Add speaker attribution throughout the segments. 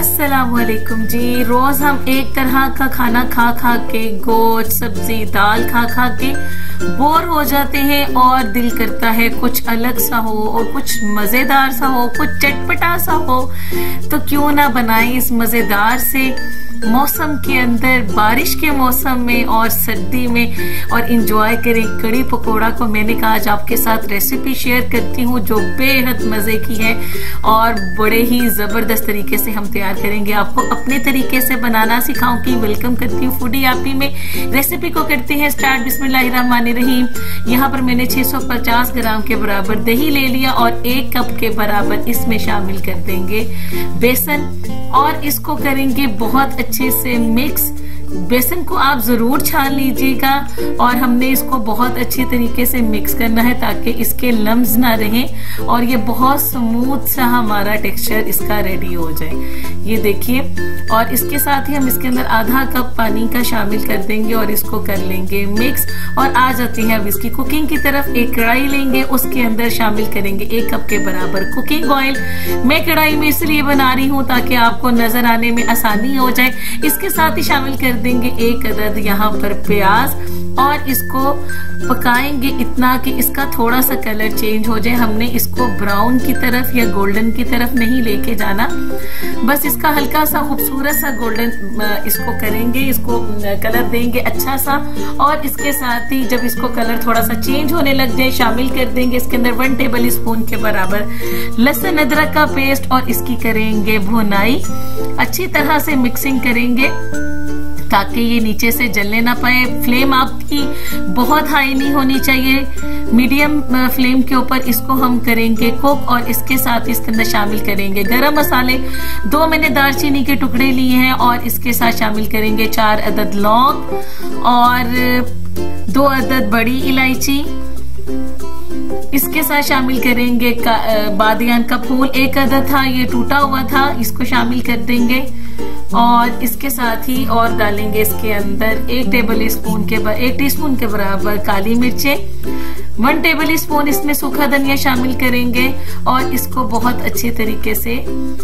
Speaker 1: अस्सलामुअलैकुम जी। रोज हम एक तरह का खाना खा खा के, गोश्त सब्जी दाल खा खा के बोर हो जाते हैं और दिल करता है कुछ अलग सा हो और कुछ मजेदार सा हो, कुछ चटपटा सा हो। तो क्यों ना बनाएं इस मजेदार से मौसम के अंदर, बारिश के मौसम में और सर्दी में, और इंजॉय करें कड़ी पकोड़ा को। मैंने कहा आज आपके साथ रेसिपी शेयर करती हूँ जो बेहद मजे की है और बड़े ही जबरदस्त तरीके से हम तैयार करेंगे। आपको अपने तरीके से बनाना सिखाऊंगी। वेलकम करती हूँ फूडी आपी में। रेसिपी को करते हैं स्टार्ट। बिस्मिल्लाहिर्रहमानिर्रहीम। यहाँ पर मैंने 650 ग्राम के बराबर दही ले लिया और 1 कप के बराबर इसमें शामिल कर देंगे बेसन और इसको करेंगे बहुत अच्छे से मिक्स। बेसन को आप जरूर छान लीजिएगा और हमने इसको बहुत अच्छी तरीके से मिक्स करना है ताकि इसके लम्स ना रहें और ये बहुत स्मूथ सा हमारा टेक्सचर इसका रेडी हो जाए। ये देखिए, और इसके साथ ही हम इसके अंदर आधा कप पानी का शामिल कर देंगे और इसको कर लेंगे मिक्स। और आ जाती है अब इसकी कुकिंग की तरफ। एक कढ़ाई लेंगे, उसके अंदर शामिल करेंगे 1 कप के बराबर कुकिंग ऑयल। मैं कढ़ाई में इसलिए बना रही हूँ ताकि आपको नजर आने में आसानी हो जाए। इसके साथ ही शामिल कर देंगे 1 अदद यहाँ पर प्याज और इसको पकाएंगे इतना कि इसका थोड़ा सा कलर चेंज हो जाए। हमने इसको ब्राउन की तरफ या गोल्डन की तरफ नहीं लेके जाना, बस इसका हल्का सा खूबसूरत सा गोल्डन इसको करेंगे, इसको कलर देंगे अच्छा सा। और इसके साथ ही जब इसको कलर थोड़ा सा चेंज होने लग जाए शामिल कर देंगे इसके अंदर 1 टेबल स्पून के बराबर लहसुन अदरक का पेस्ट और इसकी करेंगे भुनाई। अच्छी तरह से मिक्सिंग करेंगे ताकि ये नीचे से जलने ना पाए। फ्लेम आपकी बहुत हाई नहीं होनी चाहिए, मीडियम फ्लेम के ऊपर इसको हम करेंगे कुक। और इसके साथ इसके अंदर शामिल करेंगे गरम मसाले। 2 मैंने दालचीनी के टुकड़े लिए हैं और इसके साथ शामिल करेंगे 4 अदद लौंग और 2 अदद बड़ी इलायची। इसके साथ शामिल करेंगे बादियान का फूल 1 अदद था, ये टूटा हुआ था, इसको शामिल कर देंगे। और इसके साथ ही और डालेंगे इसके अंदर 1 टीस्पून के बराबर काली मिर्चें, 1 टेबल स्पून इसमें सूखा धनिया शामिल करेंगे और इसको बहुत अच्छे तरीके से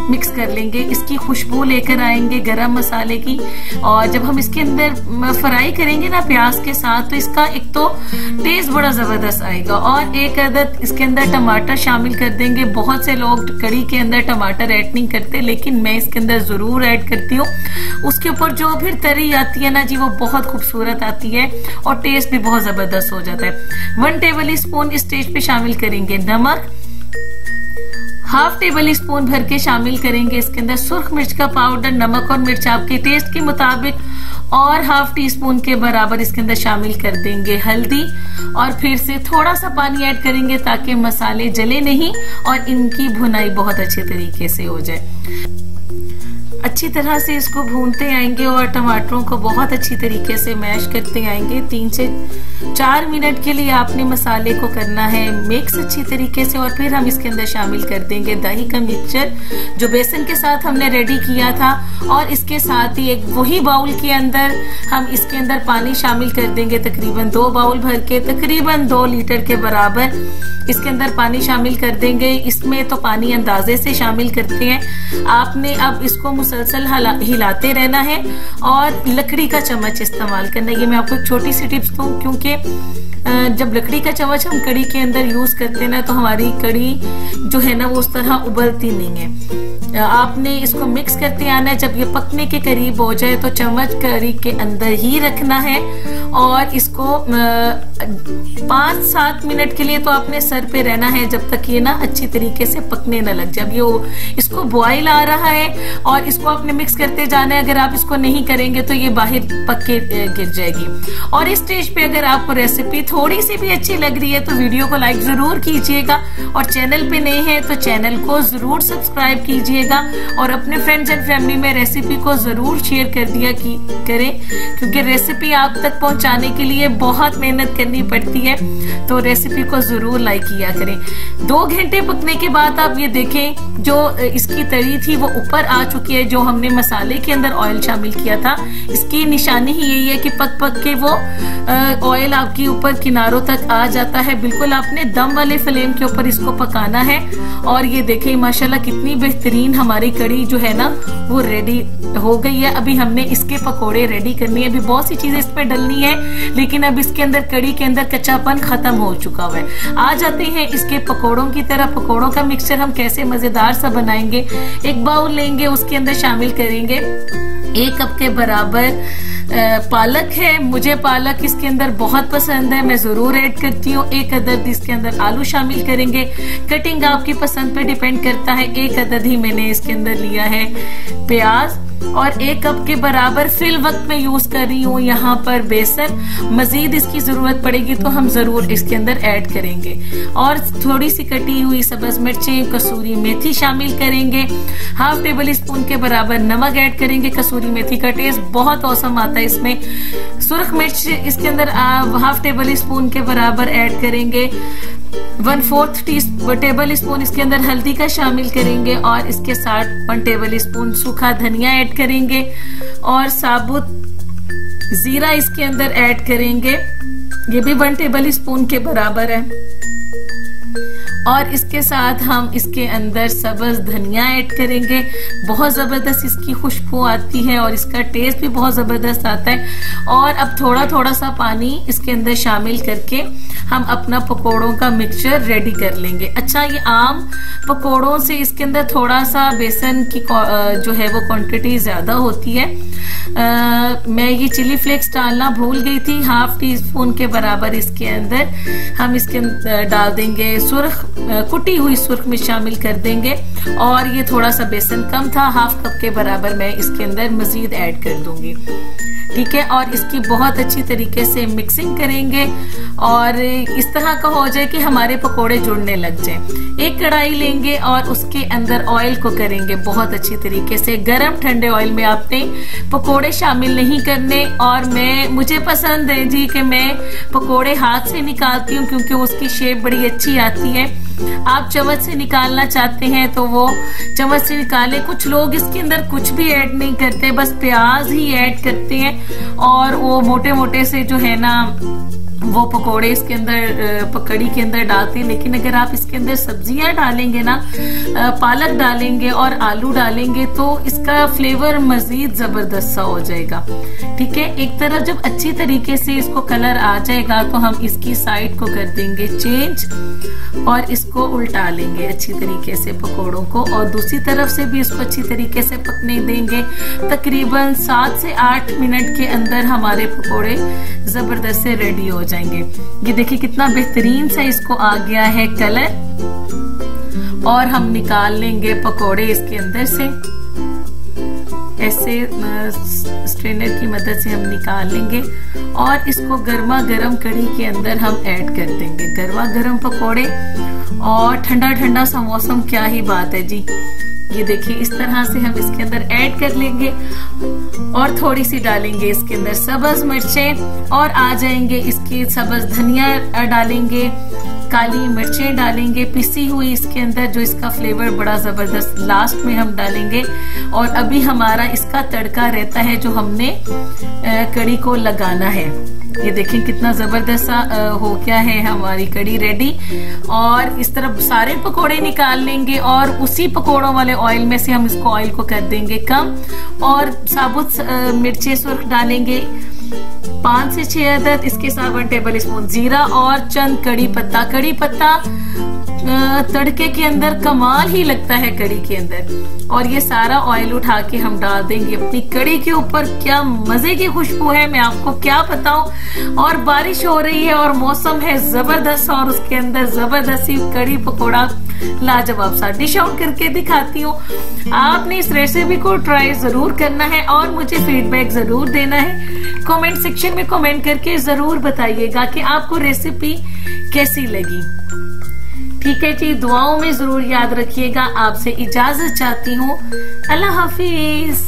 Speaker 1: मिक्स कर लेंगे। इसकी खुशबू लेकर आएंगे गरम मसाले की। और जब हम इसके अंदर फ्राई करेंगे ना प्याज के साथ तो इसका एक तो टेस्ट बड़ा जबरदस्त आएगा। और 1 अदद इसके अंदर टमाटर शामिल कर देंगे। बहुत से लोग कड़ी के अंदर टमाटर ऐड नहीं करते लेकिन मैं इसके अंदर जरूर ऐड करती हूँ। उसके ऊपर जो फिर तरी आती है ना जी, वो बहुत खूबसूरत आती है और टेस्ट भी बहुत जबरदस्त हो जाता है। 1 टेबल स्पून इस स्टेज पे शामिल करेंगे नमक, 1/2 टेबल स्पून भर के शामिल करेंगे इसके अंदर सुर्ख मिर्च का पाउडर। नमक और मिर्च आपके टेस्ट के मुताबिक। और 1/2 टीस्पून के बराबर इसके अंदर शामिल कर देंगे हल्दी और फिर से थोड़ा सा पानी ऐड करेंगे ताकि मसाले जले नहीं और इनकी भुनाई बहुत अच्छे तरीके से हो जाए। अच्छी तरह से इसको भूनते आएंगे और टमाटरों को बहुत अच्छी तरीके से मैश करते आएंगे। 3 से 4 मिनट के लिए आपने मसाले को करना है मिक्स अच्छी तरीके से। और फिर हम इसके अंदर शामिल कर देंगे दही का मिक्सचर जो बेसन के साथ हमने रेडी किया था। और इसके साथ ही एक वही बाउल के अंदर हम इसके अंदर पानी शामिल कर देंगे, तकरीबन 2 बाउल भर के, तकरीबन 2 लीटर के बराबर इसके अंदर पानी शामिल कर देंगे। इसमें तो पानी अंदाजे से शामिल करते हैं। आपने अब इसको मुसलसल हिलाते रहना है और लकड़ी का चम्मच इस्तेमाल करना है। ये मैं आपको एक छोटी सी टिप्स दूं, क्योंकि जब लकड़ी का चम्मच हम कड़ी के अंदर यूज करते हैं ना तो हमारी कड़ी जो है ना वो उस तरह उबलती नहीं है। आपने इसको मिक्स करते आना है। जब ये पकने के करीब हो जाए तो चम्मच कड़ी के अंदर ही रखना है और इसको 5-7 मिनट के लिए तो आपने सर पे रहना है जब तक ये ना अच्छी तरीके से पकने न लग जाए। ये इसको बॉईल आ रहा है और इसको आपने मिक्स करते जाना है। अगर आप इसको नहीं करेंगे तो ये बाहर पक के गिर जाएगी। और इस स्टेज पे अगर आपको रेसिपी थोड़ी सी भी अच्छी लग रही है तो वीडियो को लाइक जरूर कीजिएगा और चैनल पे नए हैं तो चैनल को जरूर सब्सक्राइब कीजिएगा और अपने फ्रेंड्स एंड फैमिली में रेसिपी को जरूर शेयर कर दिया करें, क्योंकि रेसिपी आप तक पहुंचाने के लिए बहुत मेहनत करनी पड़ती है। तो रेसिपी को जरूर लाइक किया करें। 2 घंटे पकने के बाद आप ये देखें जो इसकी तरी थी वो ऊपर आ चुकी है। जो हमने मसाले के अंदर ऑयल शामिल किया था इसकी निशानी ही यही है कि पक पक के वो ऑयल आपकी ऊपर किनारों तक आ जाता है। बिल्कुल आपने दम वाले फ्लेम के ऊपर इसको पकाना है। और ये देखिए माशाल्लाह कितनी बेहतरीन हमारी कड़ी जो है ना वो रेडी हो गई है। अभी हमने इसके पकोड़े रेडी करनी है। अभी बहुत सी चीजें इसमें डलनी है, लेकिन अब इसके अंदर कड़ी के अंदर कच्चापन खत्म हो चुका हुआ है। आ जाते हैं इसके पकोड़ों की तरह। पकोड़ों का मिक्सचर हम कैसे मजेदार सा बनाएंगे। एक बाउल लेंगे, उसके अंदर शामिल करेंगे 1 कप के बराबर पालक है। मुझे पालक इसके अंदर बहुत पसंद है, मैं जरूर ऐड करती हूँ। 1 अदद इसके अंदर आलू शामिल करेंगे। कटिंग आपकी पसंद पे डिपेंड करता है। 1 अदद ही मैंने इसके अंदर लिया है प्याज। और 1 कप के बराबर फिल वक्त में यूज कर रही हूँ यहाँ पर बेसन। मजीद इसकी जरूरत पड़ेगी तो हम जरूर इसके अंदर ऐड करेंगे। और थोड़ी सी कटी हुई सब्ज मिर्चें, कसूरी मेथी शामिल करेंगे। 1/2 टेबल स्पून के बराबर नमक ऐड करेंगे। कसूरी मेथी का टेस्ट बहुत औसम आता है इसमें। सुर्ख मिर्च इसके अंदर 1/2 टेबल स्पून के बराबर ऐड करेंगे। 1/4 टेबल स्पून इसके अंदर हल्दी का शामिल करेंगे। और इसके साथ 1 टेबल स्पून सूखा धनिया ऐड करेंगे। और साबुत जीरा इसके अंदर ऐड करेंगे, ये भी 1 टेबल स्पून के बराबर है। और इसके साथ हम इसके अंदर सब्ज धनिया ऐड करेंगे। बहुत जबरदस्त इसकी खुशबू आती है और इसका टेस्ट भी बहुत जबरदस्त आता है। और अब थोड़ा थोड़ा सा पानी इसके अंदर शामिल करके हम अपना पकोड़ों का मिक्सचर रेडी कर लेंगे। अच्छा, ये आम पकोड़ों से इसके अंदर थोड़ा सा बेसन की जो है वो क्वांटिटी ज्यादा होती है। मैं ये चिली फ्लेक्स डालना भूल गई थी। 1/2 टीस्पून के बराबर इसके अंदर हम इसके अंदर डाल देंगे सुर्ख, कुटी हुई सुर्ख में शामिल कर देंगे। और ये थोड़ा सा बेसन कम था, 1/2 कप के बराबर मैं इसके अंदर मजीद ऐड कर दूंगी। ठीक है, और इसकी बहुत अच्छी तरीके से मिक्सिंग करेंगे और इस तरह का हो जाए कि हमारे पकोड़े जुड़ने लग जाए। एक कढ़ाई लेंगे और उसके अंदर ऑयल को करेंगे बहुत अच्छी तरीके से गरम। ठंडे ऑयल में आपने पकोड़े शामिल नहीं करने। और मुझे पसंद है जी कि मैं पकोड़े हाथ से निकालती हूँ क्योंकि उसकी शेप बड़ी अच्छी आती है। आप चम्मच से निकालना चाहते हैं तो वो चम्मच से निकालें। कुछ लोग इसके अंदर कुछ भी ऐड नहीं करते, बस प्याज ही ऐड करते हैं और वो मोटे मोटे से जो है ना वो पकोड़े इसके अंदर कड़ी के अंदर डालते हैं। लेकिन अगर आप इसके अंदर सब्जियां डालेंगे ना, पालक डालेंगे और आलू डालेंगे तो इसका फ्लेवर मजीद जबरदस्त सा हो जाएगा। ठीक है, एक तरफ जब अच्छी तरीके से इसको कलर आ जाएगा तो हम इसकी साइड को कर देंगे चेंज और इसको उल्टा लेंगे अच्छी तरीके से पकोड़ों को। और दूसरी तरफ से भी इसको अच्छी तरीके से पकने देंगे। तकरीबन 7 से 8 मिनट के अंदर हमारे पकोड़े जबरदस्त से रेडी हो जाएंगे। ये देखिए कितना बेहतरीन सा इसको आ गया है कलर। और हम निकाल लेंगे पकोड़े इसके अंदर से, ऐसे स्ट्रेनर की मदद से हम निकाल लेंगे और इसको गर्मा गर्म कड़ी के अंदर हम ऐड कर देंगे। गर्मा गर्म पकोड़े और ठंडा ठंडा सा मौसम, क्या ही बात है जी। ये देखिए इस तरह से हम इसके अंदर ऐड कर लेंगे और थोड़ी सी डालेंगे इसके अंदर सब्ज मिर्चें और आ जाएंगे इसकी सब्ज धनिया डालेंगे, काली मिर्चें डालेंगे पिसी हुई इसके अंदर, जो इसका फ्लेवर बड़ा जबरदस्त लास्ट में हम डालेंगे। और अभी हमारा इसका तड़का रहता है जो हमने कड़ी को लगाना है। ये देखें कितना जबरदस्त हो गया है हमारी कड़ी रेडी। और इस तरफ सारे पकोड़े निकाल लेंगे और उसी पकोड़ों वाले ऑयल में से हम इसको ऑयल को कर देंगे कम और साबुत मिर्चें सुर्ख डालेंगे 5 से 6 अदद। इसके साथ 1 टेबल स्पून जीरा और चंद कड़ी पत्ता। कड़ी पत्ता तड़के के अंदर कमाल ही लगता है कड़ी के अंदर। और ये सारा ऑयल उठा के हम डाल देंगे अपनी कड़ी के ऊपर। क्या मजे की खुशबू है, मैं आपको क्या बताऊं। और बारिश हो रही है और मौसम है जबरदस्त और उसके अंदर जबरदस्त कड़ी पकोड़ा लाजवाब सा डिश आउट करके दिखाती हूँ। आपने इस रेसिपी को ट्राई जरूर करना है और मुझे फीडबैक जरूर देना है। कमेंट सेक्शन में कमेंट करके जरूर बताइएगा कि आपको रेसिपी कैसी लगी। ठीक है जी, दुआओं में जरूर याद रखिएगा। आपसे इजाजत चाहती हूँ। अल्लाह हाफिज।